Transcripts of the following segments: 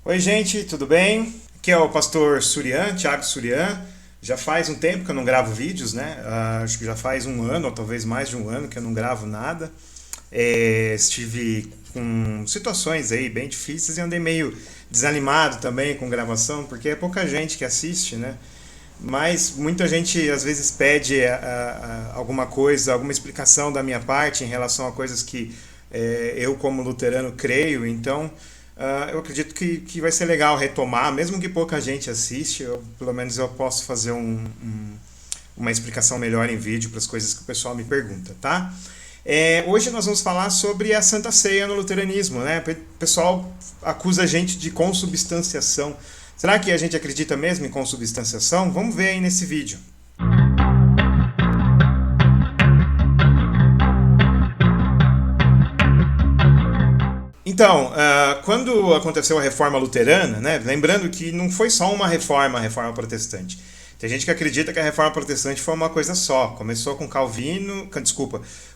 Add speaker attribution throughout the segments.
Speaker 1: Oi, gente, tudo bem? Aqui é o pastor Surian, Thiago Surian. Já faz um tempo que eu não gravo vídeos, né? Acho que já faz um ano, ou talvez mais de um ano, que eu não gravo nada. Estive com situações aí bem difíceis e andei meio desanimado também com gravação, porque é pouca gente que assiste, né? Mas muita gente às vezes pede alguma coisa, alguma explicação da minha parte em relação a coisas que eu, como luterano, creio. Então, eu acredito que vai ser legal retomar, mesmo que pouca gente assiste, pelo menos eu posso fazer uma explicação melhor em vídeo para as coisas que o pessoal me pergunta, tá? Hoje nós vamos falar sobre a Santa Ceia no luteranismo, né? O pessoal acusa a gente de consubstanciação. Será que a gente acredita mesmo em consubstanciação? Vamos ver aí nesse vídeo. Então, quando aconteceu a reforma luterana, né, lembrando que não foi só uma reforma, a reforma protestante. Tem gente que acredita que a reforma protestante foi uma coisa só. Começou com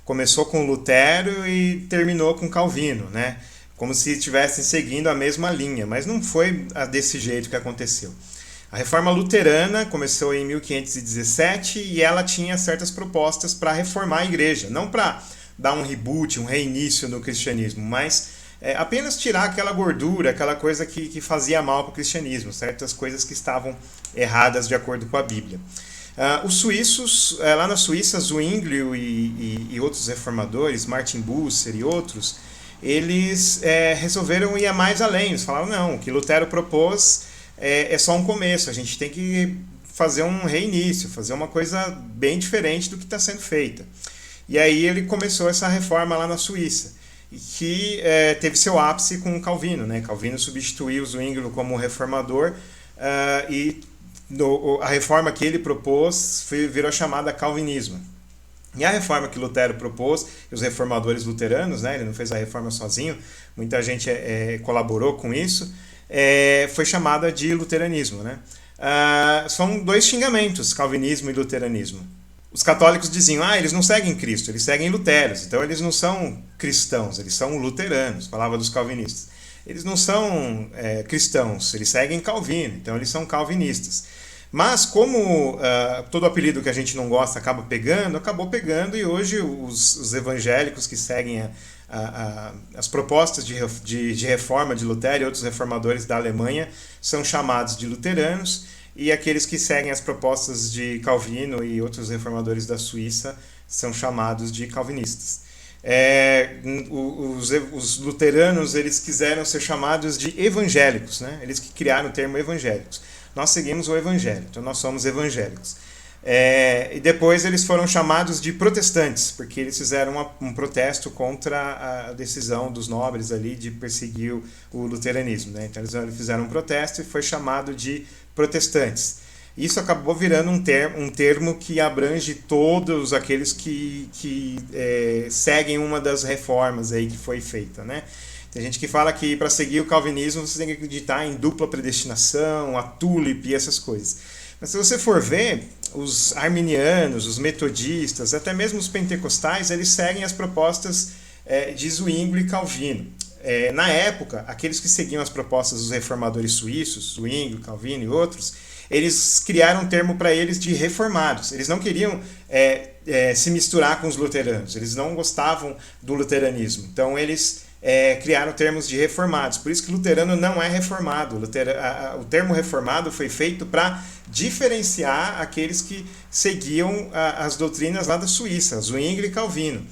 Speaker 1: começou com Lutero e terminou com Calvino, né? Como se estivessem seguindo a mesma linha, mas não foi desse jeito que aconteceu. A reforma luterana começou em 1517 e ela tinha certas propostas para reformar a igreja, não para dar um reboot, um reinício no cristianismo, mas apenas tirar aquela gordura, aquela coisa que fazia mal para o cristianismo, certas coisas que estavam erradas de acordo com a Bíblia. Os suíços, lá na Suíça, Zwinglio e outros reformadores, Martin Bucer e outros, eles resolveram ir mais além. Eles falaram, não, o que Lutero propôs é só um começo, a gente tem que fazer um reinício, fazer uma coisa bem diferente do que está sendo feita. E aí ele começou essa reforma lá na Suíça, que teve seu ápice com Calvino, né? Calvino substituiu Zwinglio como reformador e a reforma que ele propôs virou chamada calvinismo. E a reforma que Lutero propôs, e os reformadores luteranos, né, ele não fez a reforma sozinho, muita gente colaborou com isso, foi chamada de luteranismo. Né? São dois xingamentos, calvinismo e luteranismo. Os católicos diziam, eles não seguem Cristo, eles seguem Luteros, então eles não são cristãos, eles são luteranos, falava dos calvinistas. Eles não são cristãos, eles seguem Calvino, então eles são calvinistas. Mas como todo apelido que a gente não gosta acabou pegando e hoje os evangélicos que seguem as propostas de reforma de Lutero e outros reformadores da Alemanha são chamados de luteranos, e aqueles que seguem as propostas de Calvino e outros reformadores da Suíça são chamados de calvinistas. Os luteranos, eles quiseram ser chamados de evangélicos, né? Eles que criaram o termo evangélicos. Nós seguimos o evangelho, então nós somos evangélicos. E depois eles foram chamados de protestantes, porque eles fizeram um protesto contra a decisão dos nobres ali de perseguir o luteranismo. Né? Então eles fizeram um protesto e foi chamado de protestantes. Isso acabou virando um termo que abrange todos aqueles que seguem uma das reformas aí que foi feita, né? Tem gente que fala que para seguir o calvinismo você tem que acreditar em dupla predestinação, a tulip e essas coisas. Mas se você for ver, os arminianos, os metodistas, até mesmo os pentecostais, eles seguem as propostas de Zwinglio e Calvino. Na época, aqueles que seguiam as propostas dos reformadores suíços, Zwinglio, Calvino e outros, eles criaram um termo para eles de reformados. Eles não queriam se misturar com os luteranos, eles não gostavam do luteranismo. Então eles criaram termos de reformados. Por isso que luterano não é reformado. O termo reformado foi feito para diferenciar aqueles que seguiam as doutrinas lá da Suíça, Zwinglio e Calvino,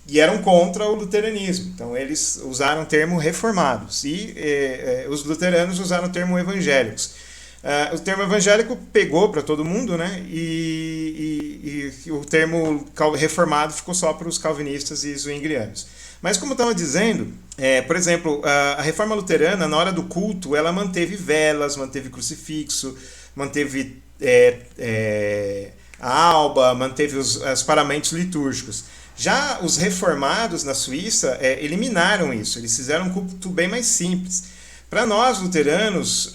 Speaker 1: e eram contra o luteranismo. Então eles usaram o termo reformados e os luteranos usaram o termo evangélicos. O termo evangélico pegou para todo mundo, né? E o termo reformado ficou só para os calvinistas e zwinglianos. Mas como eu estava dizendo, por exemplo, a reforma luterana, na hora do culto, ela manteve velas, manteve crucifixo, manteve a alba, manteve os paramentos litúrgicos. Já os reformados na Suíça eliminaram isso, eles fizeram um culto bem mais simples. Para nós, luteranos,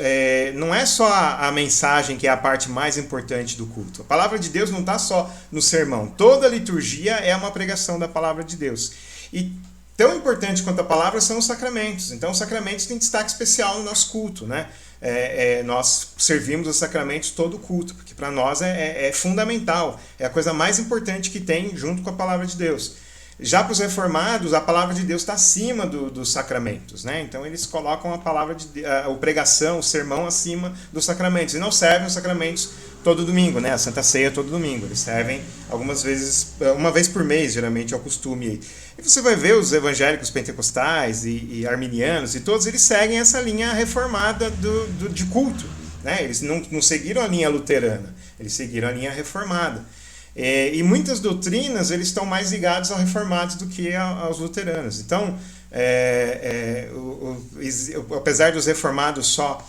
Speaker 1: não é só a mensagem que é a parte mais importante do culto. A palavra de Deus não está só no sermão. Toda a liturgia é uma pregação da palavra de Deus. E Tão importante quanto a palavra são os sacramentos. Então, os sacramentos têm destaque especial no nosso culto, né? Nós servimos os sacramentos todo o culto, porque para nós é fundamental, é a coisa mais importante que tem junto com a palavra de Deus. Já para os reformados, a palavra de Deus está acima dos sacramentos, né? Então eles colocam a pregação, o sermão acima dos sacramentos, e não servem os sacramentos todo domingo, né? A Santa Ceia todo domingo. Eles servem algumas vezes, uma vez por mês, geralmente é o costume. E você vai ver os evangélicos pentecostais e arminianos, e todos eles seguem essa linha reformada de culto, né? Eles não seguiram a linha luterana, eles seguiram a linha reformada. E muitas doutrinas eles estão mais ligados aos reformados do que aos luteranos. Então, apesar dos reformados só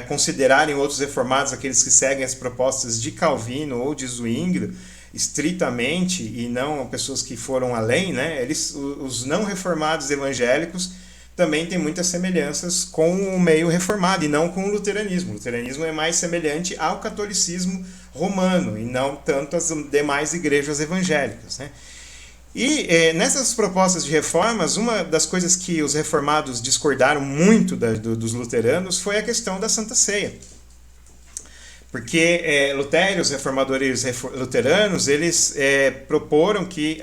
Speaker 1: considerarem outros reformados aqueles que seguem as propostas de Calvino ou de Zwingli estritamente e não pessoas que foram além, né? Os não reformados evangélicos também têm muitas semelhanças com o meio reformado e não com o luteranismo. O luteranismo é mais semelhante ao catolicismo romano e não tanto às demais igrejas evangélicas, né? E nessas propostas de reformas, uma das coisas que os reformados discordaram muito dos luteranos foi a questão da Santa Ceia. Porque Lutero, os reformadores luteranos, eles proporam que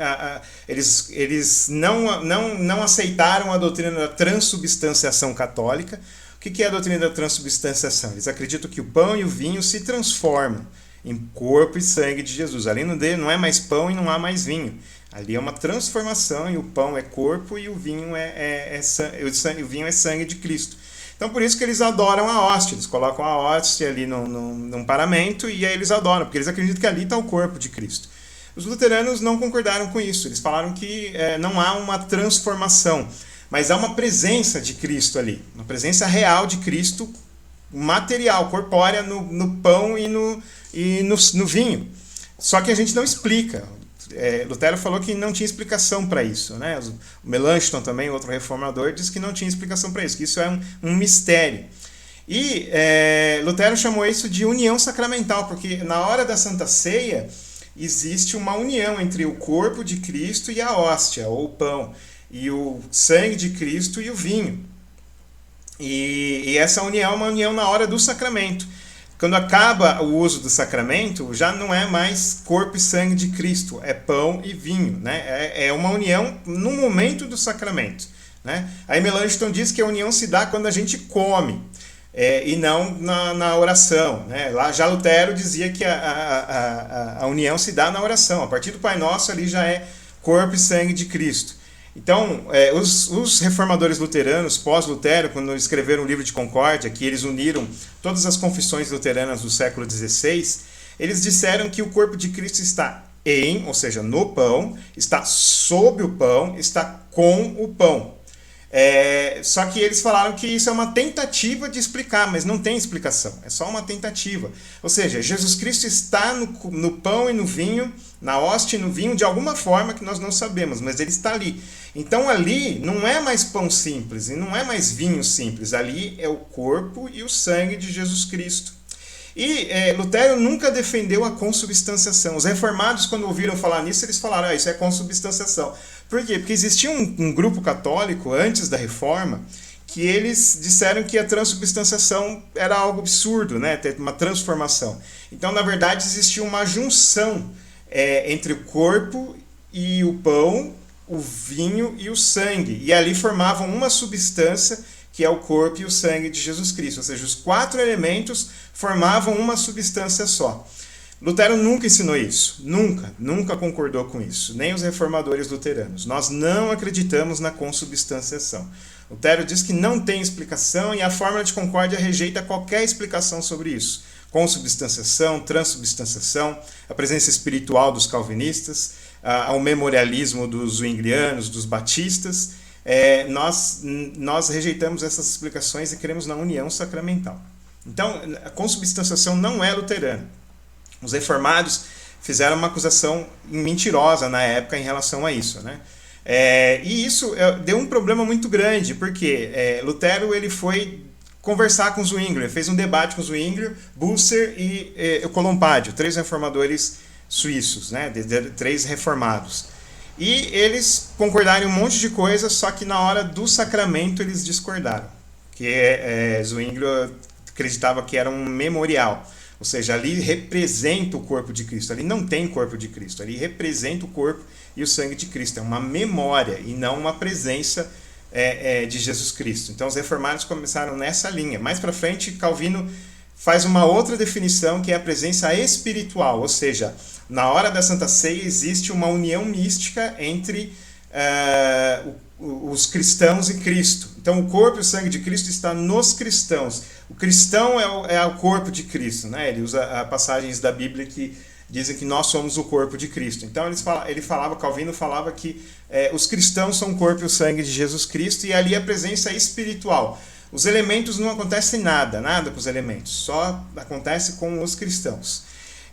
Speaker 1: eles não aceitaram a doutrina da transubstanciação católica. O que é a doutrina da transubstanciação? Eles acreditam que o pão e o vinho se transformam em corpo e sangue de Jesus. Ali não é mais pão e não há mais vinho. Ali é uma transformação e o pão é corpo e o vinho é sangue de Cristo. Então, por isso que eles adoram a hóstia. Eles colocam a hóstia ali num paramento e aí eles adoram, porque eles acreditam que ali está o corpo de Cristo. Os luteranos não concordaram com isso. Eles falaram que não há uma transformação, mas há uma presença de Cristo ali. Uma presença real de Cristo, material, corpórea, no pão e no vinho. Só que a gente não explica. Lutero falou que não tinha explicação para isso, né? O Melanchthon também, outro reformador, disse que não tinha explicação para isso, que isso é um mistério. E Lutero chamou isso de união sacramental, porque na hora da Santa Ceia existe uma união entre o corpo de Cristo e a hóstia, ou o pão, e o sangue de Cristo e o vinho. E essa união é uma união na hora do sacramento. Quando acaba o uso do sacramento, já não é mais corpo e sangue de Cristo, é pão e vinho, né? É uma união no momento do sacramento, né? Aí Melanchthon diz que a união se dá quando a gente come, e não na oração, né? Lá já Lutero dizia que a união se dá na oração. A partir do Pai Nosso ali já é corpo e sangue de Cristo. Então, os reformadores luteranos, pós-Lutero, quando escreveram o livro de Concórdia, que eles uniram todas as confissões luteranas do século XVI, eles disseram que o corpo de Cristo está ou seja, no pão, está sob o pão, está com o pão. Só que eles falaram que isso é uma tentativa de explicar, mas não tem explicação, é só uma tentativa. Ou seja, Jesus Cristo está no pão e no vinho, na hóstia e no vinho, de alguma forma que nós não sabemos, mas ele está ali. Então ali não é mais pão simples e não é mais vinho simples, ali é o corpo e o sangue de Jesus Cristo. E Lutero nunca defendeu a consubstanciação. Os reformados, quando ouviram falar nisso, eles falaram, isso é consubstanciação. Por quê? Porque existia um grupo católico, antes da Reforma, que eles disseram que a transubstanciação era algo absurdo, né? Ter uma transformação. Então, na verdade, existia uma junção entre o corpo e o pão, o vinho e o sangue. E ali formavam uma substância, que é o corpo e o sangue de Jesus Cristo. Ou seja, os 4 elementos formavam uma substância só. Lutero nunca ensinou isso, nunca concordou com isso, nem os reformadores luteranos. Nós não acreditamos na consubstanciação. Lutero diz que não tem explicação e a Fórmula de Concórdia rejeita qualquer explicação sobre isso. Consubstanciação, transubstanciação, a presença espiritual dos calvinistas, ao memorialismo dos zwinglianos, dos batistas. Nós rejeitamos essas explicações e queremos na união sacramental. Então, a consubstanciação não é luterana. Os reformados fizeram uma acusação mentirosa na época em relação a isso, né? E isso deu um problema muito grande, porque Lutero ele foi conversar com Zwingli, fez um debate com Zwingli, Bucer e Colompadio, 3 reformadores suíços, né? 3 reformados. E eles concordaram em um monte de coisas, só que na hora do sacramento eles discordaram. Zwinglio acreditava que era um memorial. Ou seja, ali representa o corpo de Cristo. Ali não tem corpo de Cristo. Ali representa o corpo e o sangue de Cristo. É uma memória e não uma presença de Jesus Cristo. Então os reformados começaram nessa linha. Mais para frente, Calvino faz uma outra definição, que é a presença espiritual. Ou seja, na hora da Santa Ceia existe uma união mística entre os cristãos e Cristo. Então o corpo e o sangue de Cristo está nos cristãos. O cristão é o corpo de Cristo, né? Ele usa passagens da Bíblia que dizem que nós somos o corpo de Cristo. Então Calvino falava que os cristãos são o corpo e o sangue de Jesus Cristo, e ali a presença é espiritual. Os elementos não acontecem nada com os elementos, só acontece com os cristãos.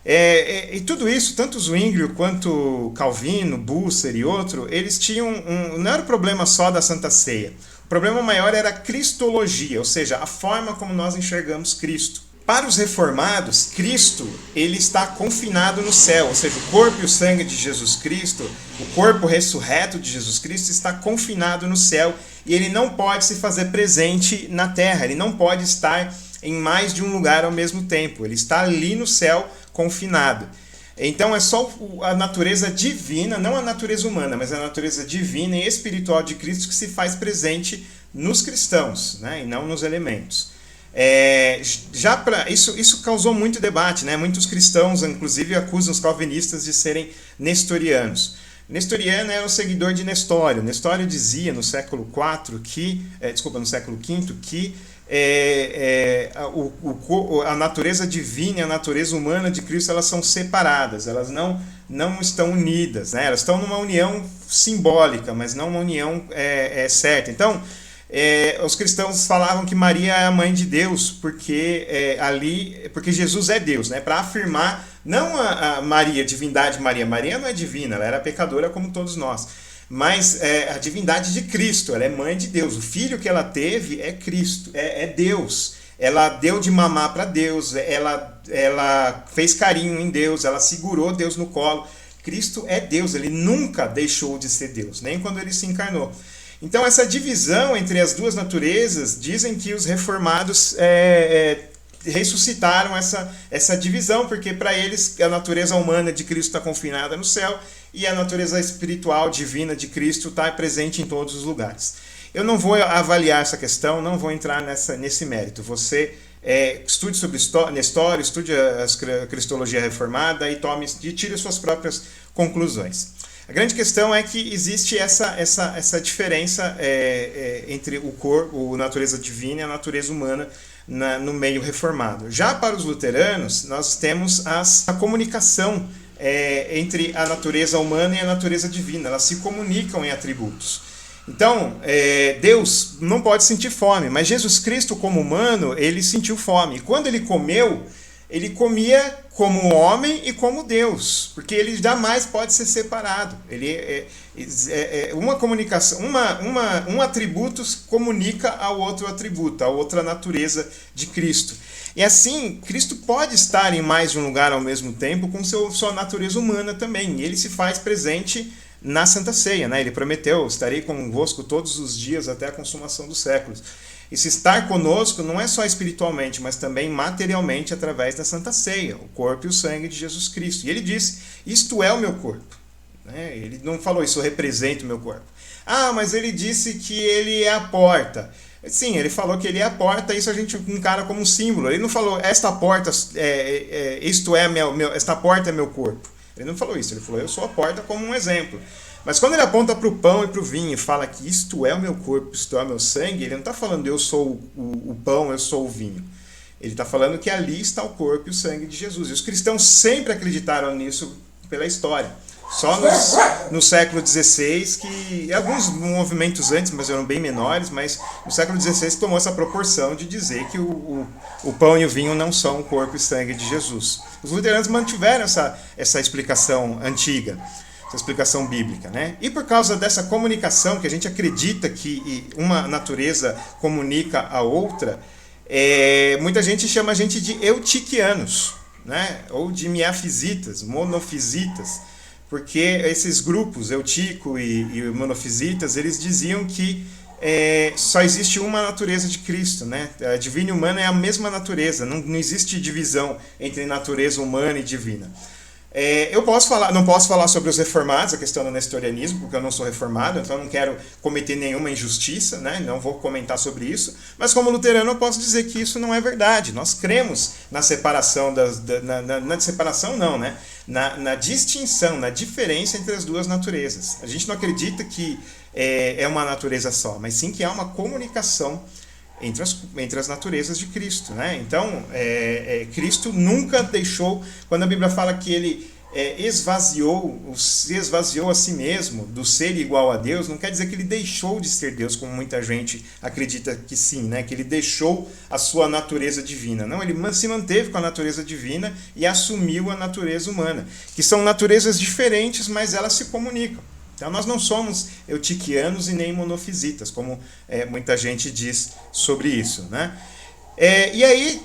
Speaker 1: E tudo isso, tanto Zwinglio quanto Calvino, Bucer e outro, eles tinham não era o problema só da Santa Ceia. O problema maior era a cristologia, ou seja, a forma como nós enxergamos Cristo. Para os reformados, Cristo ele está confinado no céu, ou seja, o corpo e o sangue de Jesus Cristo, o corpo ressurreto de Jesus Cristo está confinado no céu e ele não pode se fazer presente na terra, ele não pode estar em mais de um lugar ao mesmo tempo, ele está ali no céu confinado. Então é só a natureza divina, não a natureza humana, mas a natureza divina e espiritual de Cristo que se faz presente nos cristãos, né, e não nos elementos. Isso causou muito debate, né? Muitos cristãos, inclusive, acusam os calvinistas de serem nestorianos. Nestoriano era um seguidor de Nestório. Nestório dizia no século V no século V que a natureza divina e a natureza humana de Cristo elas são separadas, elas não estão unidas, né? Elas estão numa união simbólica, mas não uma união certa. Então, os cristãos falavam que Maria é a mãe de Deus, porque Jesus é Deus, né? Para afirmar, não a Maria, a divindade de Maria. Maria não é divina, ela era pecadora como todos nós. Mas a divindade de Cristo, ela é mãe de Deus. O filho que ela teve é Cristo, é Deus. Ela deu de mamar para Deus, ela fez carinho em Deus, ela segurou Deus no colo. Cristo é Deus, ele nunca deixou de ser Deus, nem quando ele se encarnou. Então essa divisão entre as duas naturezas, dizem que os reformados ressuscitaram essa divisão, porque para eles a natureza humana de Cristo está confinada no céu e a natureza espiritual divina de Cristo está presente em todos os lugares. Eu não vou avaliar essa questão, não vou entrar nesse mérito. Você estude sobre Nestório, estude a Cristologia reformada e tire suas próprias conclusões. A grande questão é que existe essa diferença entre o corpo, a natureza divina e a natureza humana no meio reformado. Já para os luteranos, nós temos a comunicação entre a natureza humana e a natureza divina. Elas se comunicam em atributos. Então, Deus não pode sentir fome, mas Jesus Cristo, como humano, ele sentiu fome. E quando ele comeu, ele comia como homem e como Deus, porque ele jamais pode ser separado. Ele uma comunicação, um atributo comunica ao outro atributo, a outra natureza de Cristo. E assim, Cristo pode estar em mais de um lugar ao mesmo tempo com sua natureza humana também. E ele se faz presente na Santa Ceia, né? Ele prometeu: estarei convosco todos os dias até a consumação dos séculos. E se estar conosco não é só espiritualmente, mas também materialmente através da Santa Ceia, o corpo e o sangue de Jesus Cristo. E ele disse: isto é o meu corpo. Ele não falou: isso representa o meu corpo. Ah, mas ele disse que ele é a porta. Sim, ele falou que ele é a porta, isso a gente encara como um símbolo. Ele não falou: esta porta, esta porta é meu corpo. Ele não falou isso, ele falou: eu sou a porta, como um exemplo. Mas quando ele aponta para o pão e para o vinho e fala que isto é o meu corpo, isto é o meu sangue, ele não está falando eu sou o pão, eu sou o vinho. Ele está falando que ali está o corpo e o sangue de Jesus. E os cristãos sempre acreditaram nisso pela história. Só no século XVI, que alguns movimentos antes, mas eram bem menores, mas no século XVI tomou essa proporção de dizer que o pão e o vinho não são o corpo e sangue de Jesus. Os luteranos mantiveram essa explicação antiga, essa explicação bíblica, né? E por causa dessa comunicação, que a gente acredita que uma natureza comunica a outra, muita gente chama a gente de eutiquianos, né? Ou de miafisitas, monofisitas, porque esses grupos, Eutico e Monofisitas, eles diziam que só existe uma natureza de Cristo, né? A divina e humana é a mesma natureza, não existe divisão entre natureza humana e divina. Não posso falar sobre os reformados, a questão do nestorianismo, porque eu não sou reformado, então eu não quero cometer nenhuma injustiça, né? Não vou comentar sobre isso, mas como luterano eu posso dizer que isso não é verdade. Nós cremos na separação, na separação não, né? Na distinção, na diferença entre as duas naturezas. A gente não acredita que é uma natureza só, mas sim que há uma comunicação entre as naturezas de Cristo, né? Então, Cristo nunca deixou, quando a Bíblia fala que ele se esvaziou a si mesmo do ser igual a Deus, não quer dizer que ele deixou de ser Deus, como muita gente acredita que sim, né? Que ele deixou a sua natureza divina. Não, ele se manteve com a natureza divina e assumiu a natureza humana, que são naturezas diferentes, mas elas se comunicam. Então nós não somos eutiquianos e nem monofisitas, como muita gente diz sobre isso, né? E aí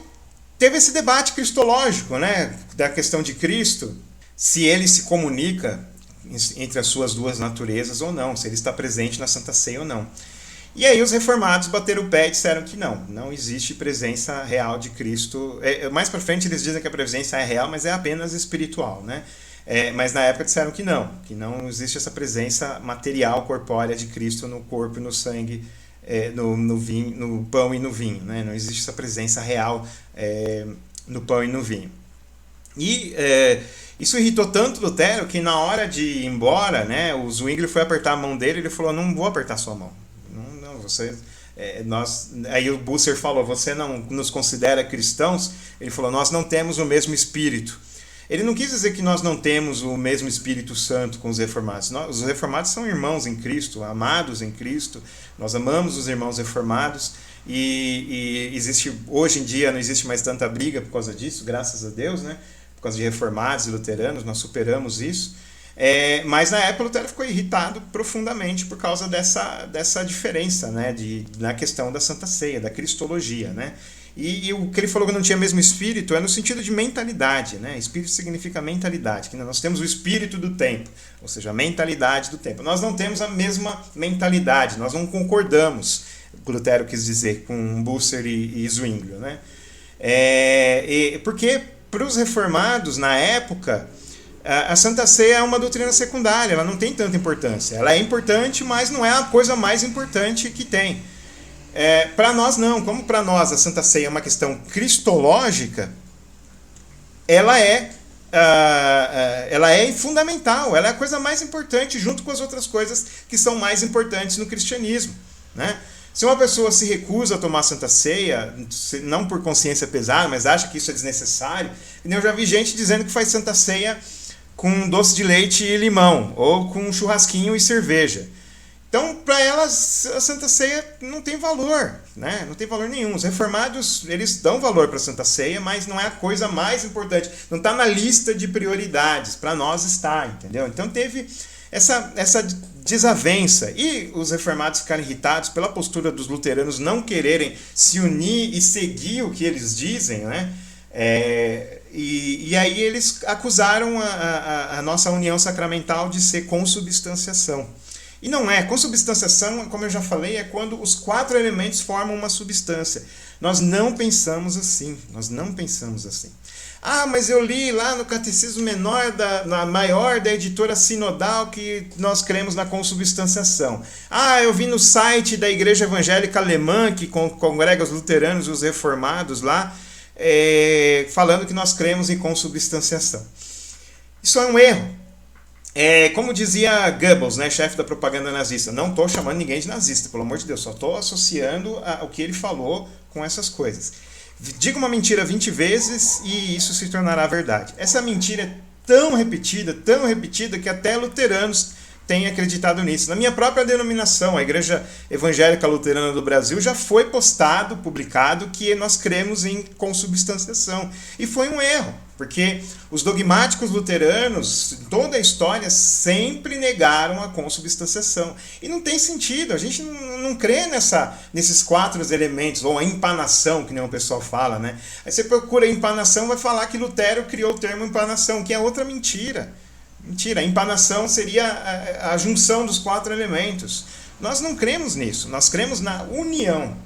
Speaker 1: teve esse debate cristológico, né? Da questão de Cristo, se ele se comunica entre as suas duas naturezas ou não, se ele está presente na Santa Ceia ou não. E aí os reformados bateram o pé e disseram que não existe presença real de Cristo. Mais para frente eles dizem que a presença é real, mas é apenas espiritual, né? Mas na época disseram que não existe essa presença material, corpórea de Cristo no corpo e no sangue, no vinho, no pão e no vinho, né? Não existe essa presença real no pão e no vinho. E isso irritou tanto Lutero que na hora de ir embora, né, o Zwingli foi apertar a mão dele e ele falou: não vou apertar sua mão. Não, você... Aí o Bucer falou: você não nos considera cristãos? Ele falou: nós não temos o mesmo espírito. Ele não quis dizer que nós não temos o mesmo Espírito Santo com os reformados. Os reformados são irmãos em Cristo, amados em Cristo. Nós amamos os irmãos reformados e existe, hoje em dia não existe mais tanta briga por causa disso, graças a Deus, né? Por causa de reformados e luteranos, nós superamos isso. Mas na época Lutero ficou irritado profundamente por causa dessa diferença, né? Na questão da Santa Ceia, da cristologia, né? E o que ele falou que não tinha mesmo espírito é no sentido de mentalidade, né? Espírito significa mentalidade, que nós temos o espírito do tempo, ou seja, a mentalidade do tempo. Nós não temos a mesma mentalidade, nós não concordamos, o Lutero quis dizer, com Bucer e Zwingli, né? Porque para os reformados, na época, a Santa Ceia é uma doutrina secundária, ela não tem tanta importância. Ela é importante, mas não é a coisa mais importante que tem. Para nós não, como para nós a Santa Ceia é uma questão cristológica, ela é fundamental, ela é a coisa mais importante junto com as outras coisas que são mais importantes no cristianismo, né? Se uma pessoa se recusa a tomar Santa Ceia, não por consciência pesada, mas acha que isso é desnecessário, eu já vi gente dizendo que faz Santa Ceia com doce de leite e limão, ou com churrasquinho e cerveja. Então, para elas, a Santa Ceia não tem valor, né? Não tem valor nenhum. Os reformados, eles dão valor para a Santa Ceia, mas não é a coisa mais importante. Não está na lista de prioridades. Para nós está, entendeu? Então teve essa desavença. E os reformados ficaram irritados pela postura dos luteranos não quererem se unir e seguir o que eles dizem, né? E aí eles acusaram a nossa união sacramental de ser consubstanciação. E não é. Consubstanciação, como eu já falei, é quando os 4 elementos formam uma substância. Nós não pensamos assim. Ah, mas eu li lá no Catecismo Maior da editora Sinodal que nós cremos na consubstanciação. Ah, eu vi no site da Igreja Evangélica Alemã, que congrega os luteranos e os reformados lá, falando que nós cremos em consubstanciação. Isso é um erro. Como dizia Goebbels, né, chefe da propaganda nazista, não estou chamando ninguém de nazista, pelo amor de Deus, só estou associando o que ele falou com essas coisas. Diga uma mentira 20 vezes e isso se tornará verdade. Essa mentira é tão repetida, que até luteranos têm acreditado nisso. Na minha própria denominação, a Igreja Evangélica Luterana do Brasil, já foi publicado, que nós cremos em consubstanciação. E foi um erro, porque os dogmáticos luteranos, toda a história, sempre negaram a consubstanciação. E não tem sentido, a gente não crê nesses 4 elementos, ou a empanação, que nem o pessoal fala, né? Aí você procura empanação, vai falar que Lutero criou o termo empanação, que é outra mentira. Mentira, a empanação seria a junção dos 4 elementos. Nós não cremos nisso, nós cremos na união.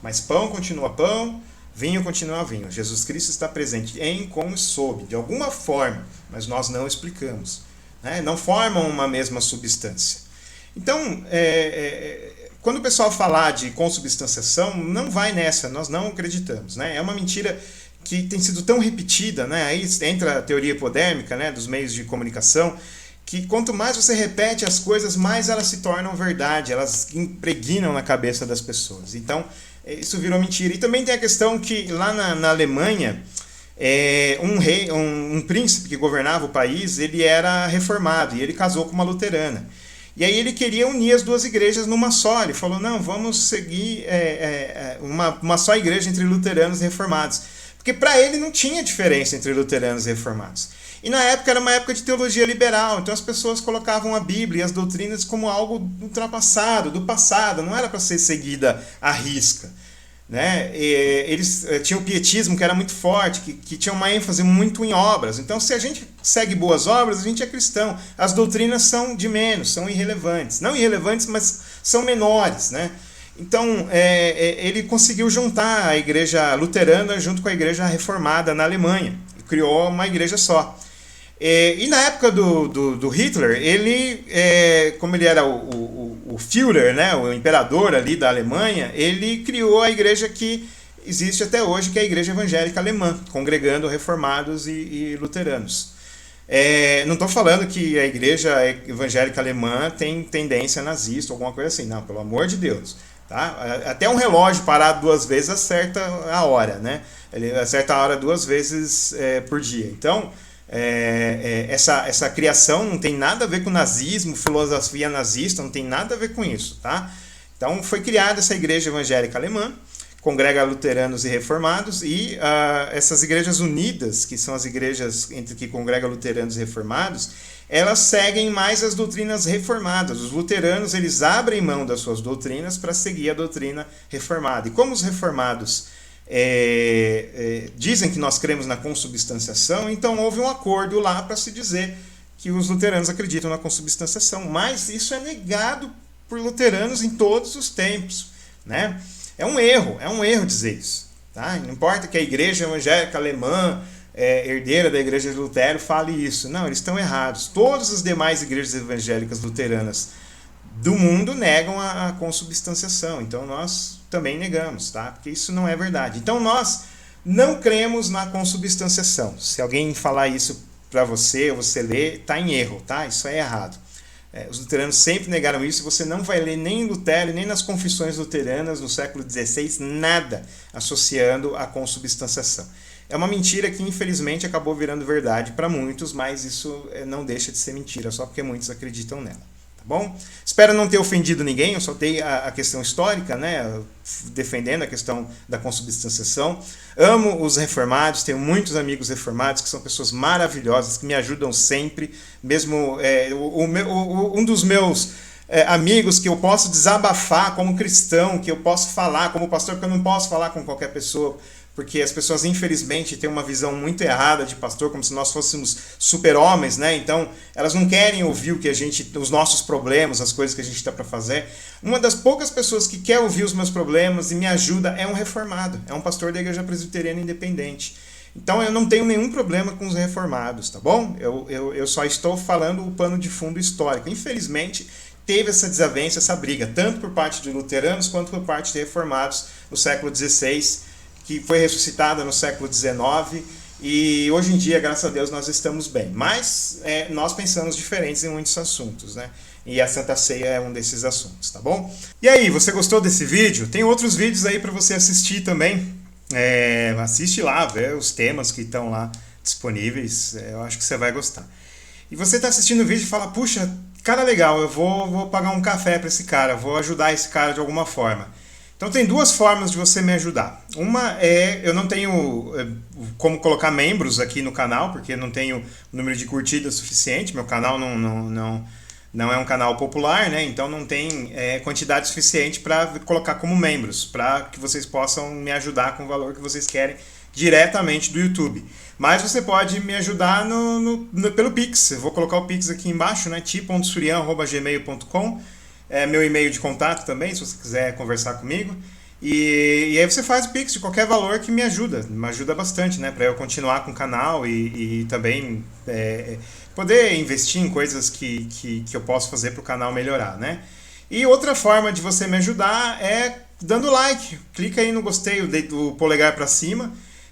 Speaker 1: Mas pão continua pão, vinho continua vinho. Jesus Cristo está presente em, com e sob, de alguma forma, mas nós não explicamos. Né? Não formam uma mesma substância. Então, quando o pessoal falar de consubstanciação, não vai nessa, nós não acreditamos. Né? É uma mentira que tem sido tão repetida, né? Aí entra a teoria hipodérmica, né, dos meios de comunicação, que quanto mais você repete as coisas, mais elas se tornam verdade, elas impregnam na cabeça das pessoas. Então, isso virou mentira. E também tem a questão que lá na Alemanha, um príncipe que governava o país, ele era reformado e ele casou com uma luterana. E aí ele queria unir as duas igrejas numa só. Ele falou, não, vamos seguir uma só igreja entre luteranos e reformados. Porque para ele não tinha diferença entre luteranos e reformados. E na época era uma época de teologia liberal, então as pessoas colocavam a Bíblia e as doutrinas como algo ultrapassado, do passado, não era para ser seguida à risca. Né? Eles tinham o pietismo que era muito forte, que tinha uma ênfase muito em obras. Então, se a gente segue boas obras, a gente é cristão. As doutrinas são de menos, são irrelevantes. Não irrelevantes, mas são menores. Né? Então, ele conseguiu juntar a igreja luterana junto com a igreja reformada na Alemanha. E criou uma igreja só. E na época do Hitler, ele, como ele era o Führer, né, o imperador ali da Alemanha, ele criou a igreja que existe até hoje, que é a Igreja Evangélica Alemã, congregando reformados e luteranos. Não estou falando que a Igreja Evangélica Alemã tem tendência nazista ou alguma coisa assim, não, pelo amor de Deus. Tá? Até um relógio parado 2 vezes acerta a hora, né? Ele acerta a hora 2 vezes por dia. Então, essa criação não tem nada a ver com nazismo, filosofia nazista, não tem nada a ver com isso. Tá? Então, foi criada essa Igreja Evangélica Alemã, congrega luteranos e reformados, e essas igrejas unidas, que são as igrejas entre que congrega luteranos e reformados, elas seguem mais as doutrinas reformadas. Os luteranos, eles abrem mão das suas doutrinas para seguir a doutrina reformada. E como os reformados dizem que nós cremos na consubstanciação, então houve um acordo lá para se dizer que os luteranos acreditam na consubstanciação. Mas isso é negado por luteranos em todos os tempos. Né? É um erro dizer isso. Tá? Não importa que a Igreja Evangélica Alemã, herdeira da Igreja de Lutero, fale isso. Não, eles estão errados. Todas as demais igrejas evangélicas luteranas do mundo negam a consubstanciação. Então nós também negamos, tá? Porque isso não é verdade. Então nós não cremos na consubstanciação. Se alguém falar isso para você, ou você ler, está em erro, tá? Isso é errado. Os luteranos sempre negaram isso. Você não vai ler nem em Lutero, nem nas confissões luteranas no século XVI, nada associando a consubstanciação. É uma mentira que, infelizmente, acabou virando verdade para muitos, mas isso não deixa de ser mentira, só porque muitos acreditam nela. Tá bom? Espero não ter ofendido ninguém, eu soltei a questão histórica, né, defendendo a questão da consubstanciação. Amo os reformados, tenho muitos amigos reformados que são pessoas maravilhosas, que me ajudam sempre. Mesmo um dos meus amigos que eu posso desabafar como cristão, que eu posso falar como pastor, porque eu não posso falar com qualquer pessoa, porque as pessoas, infelizmente, têm uma visão muito errada de pastor, como se nós fôssemos super-homens, né? Então, elas não querem ouvir os nossos problemas, as coisas que a gente está para fazer. Uma das poucas pessoas que quer ouvir os meus problemas e me ajuda é um reformado, é um pastor da Igreja Presbiteriana Independente. Então, eu não tenho nenhum problema com os reformados, tá bom? Eu só estou falando o pano de fundo histórico. Infelizmente, teve essa desavença, essa briga, tanto por parte de luteranos quanto por parte de reformados no século XVI, que foi ressuscitada no século XIX, e hoje em dia, graças a Deus, nós estamos bem. Mas nós pensamos diferentes em muitos assuntos, né? E a Santa Ceia é um desses assuntos, tá bom? E aí, você gostou desse vídeo? Tem outros vídeos aí para você assistir também. Assiste lá, vê os temas que estão lá disponíveis, eu acho que você vai gostar. E você está assistindo o vídeo e fala, puxa, cara legal, eu vou pagar um café para esse cara, vou ajudar esse cara de alguma forma. Então tem 2 formas de você me ajudar. Uma eu não tenho como colocar membros aqui no canal, porque não tenho número de curtidas suficiente, meu canal não é um canal popular, né? Então não tem quantidade suficiente para colocar como membros, para que vocês possam me ajudar com o valor que vocês querem diretamente do YouTube. Mas você pode me ajudar pelo Pix. Eu vou colocar o Pix aqui embaixo, né? ti.surian@gmail.com. É meu e-mail de contato também, se você quiser conversar comigo. E aí você faz o Pix de qualquer valor que me ajuda bastante, né? Para eu continuar com o canal e também poder investir em coisas que eu posso fazer para o canal melhorar, né? E outra forma de você me ajudar é dando like. Clica aí no gostei, do polegar para cima,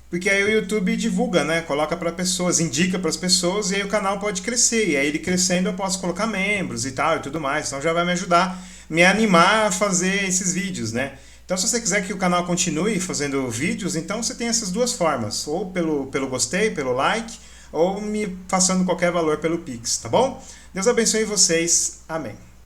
Speaker 1: porque aí o YouTube divulga, né? Coloca para pessoas, indica para as pessoas e aí o canal pode crescer. E aí ele crescendo eu posso colocar membros e tal e tudo mais. Então já vai me ajudar, me animar a fazer esses vídeos, né? Então se você quiser que o canal continue fazendo vídeos, então você tem essas duas formas, ou pelo gostei, pelo like, ou me passando qualquer valor pelo Pix, tá bom? Deus abençoe vocês. Amém.